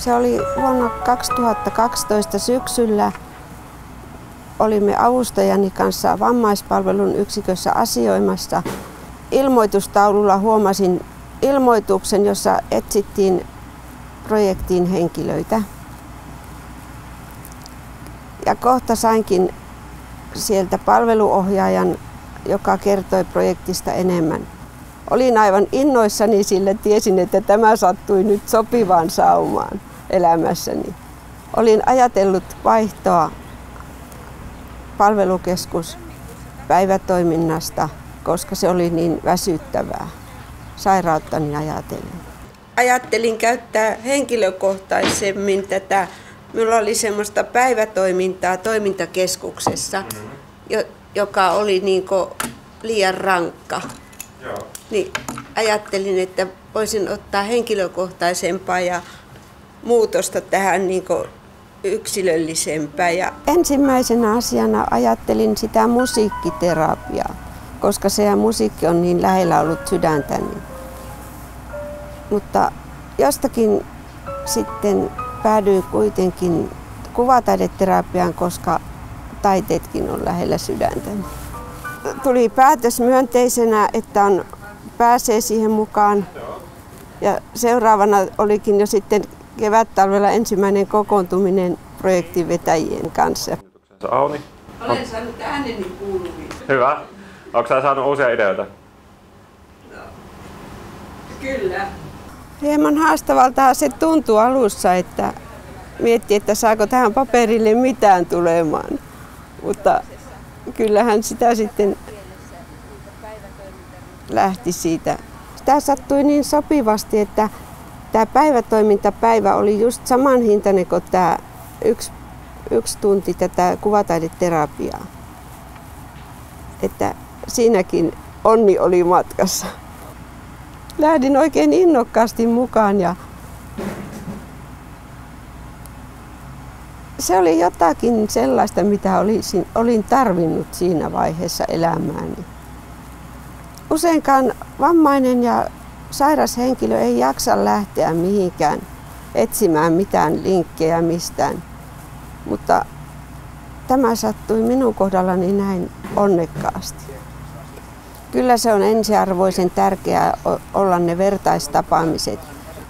Se oli vuonna 2012 syksyllä. Olimme avustajani kanssa vammaispalvelun yksikössä asioimassa. Ilmoitustaululla huomasin ilmoituksen, jossa etsittiin projektiin henkilöitä. Ja kohta sainkin sieltä palveluohjaajan, joka kertoi projektista enemmän. Olin aivan innoissani, sillä tiesin, että tämä sattui nyt sopivaan saumaan elämässäni. Olin ajatellut vaihtoa palvelukeskus päivätoiminnasta, koska se oli niin väsyttävää sairauttani ajatellen. Ajattelin käyttää henkilökohtaisemmin tätä. Minulla oli semmoista päivätoimintaa toimintakeskuksessa, joka oli liian rankka. Joo. Niin ajattelin, että voisin ottaa henkilökohtaisempaa ja muutosta tähän yksilöllisempää. Ja ensimmäisenä asiana ajattelin sitä musiikkiterapiaa, koska se musiikki on niin lähellä ollut sydäntäni. Mutta jostakin sitten päädyin kuitenkin kuvataideterapiaan, koska taiteetkin on lähellä sydäntäni. Tuli päätös myönteisenä, että pääsee siihen mukaan. Ja seuraavana olikin jo sitten kevättalvella ensimmäinen kokoontuminen projektin vetäjien kanssa. Auni. Olen saanut ääneni kuuluviin. Hyvä. Onko sä saanut uusia ideoita? No, kyllä. Hieman haastavalta se tuntui alussa, että mietti, että saako tähän paperille mitään tulemaan. Mutta kyllähän sitä sitten lähti siitä. Tämä sattui niin sopivasti, että tämä päivätoimintapäivä oli just saman hintainen kuin tämä yksi tunti tätä kuvataideterapiaa. Että siinäkin onni oli matkassa. Lähdin oikein innokkaasti mukaan ja se oli jotakin sellaista, mitä olin tarvinnut siinä vaiheessa elämääni. Useinkaan vammainen ja sairas henkilö ei jaksa lähteä mihinkään etsimään mitään linkkejä mistään, mutta tämä sattui minun kohdallani näin onnekkaasti. Kyllä se on ensiarvoisen tärkeää olla ne vertaistapaamiset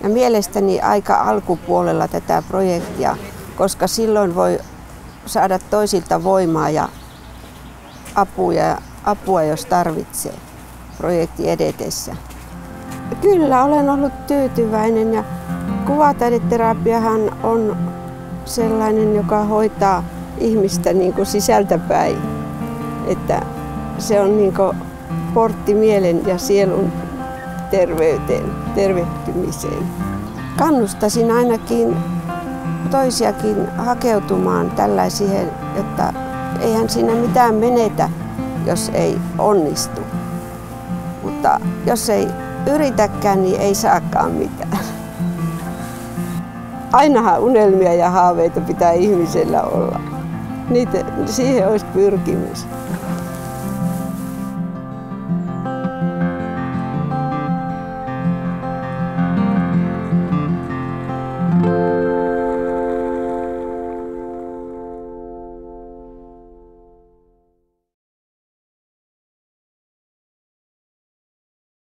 ja mielestäni aika alkupuolella tätä projektia, koska silloin voi saada toisilta voimaa ja apua, jos tarvitsee projekti edetessä. Kyllä olen ollut tyytyväinen ja kuvataideterapiahan on sellainen, joka hoitaa ihmistä sisältäpäin. Että se on portti mielen ja sielun terveyteen, tervehtymiseen. Kannustaisin ainakin toisiakin hakeutumaan tällaisiin, että eihän siinä mitään menetä, jos ei onnistu. Mutta jos ei yritäkään, niin ei saakaan mitään. Ainahan unelmia ja haaveita pitää ihmisellä olla. Siihen olisi pyrkimys.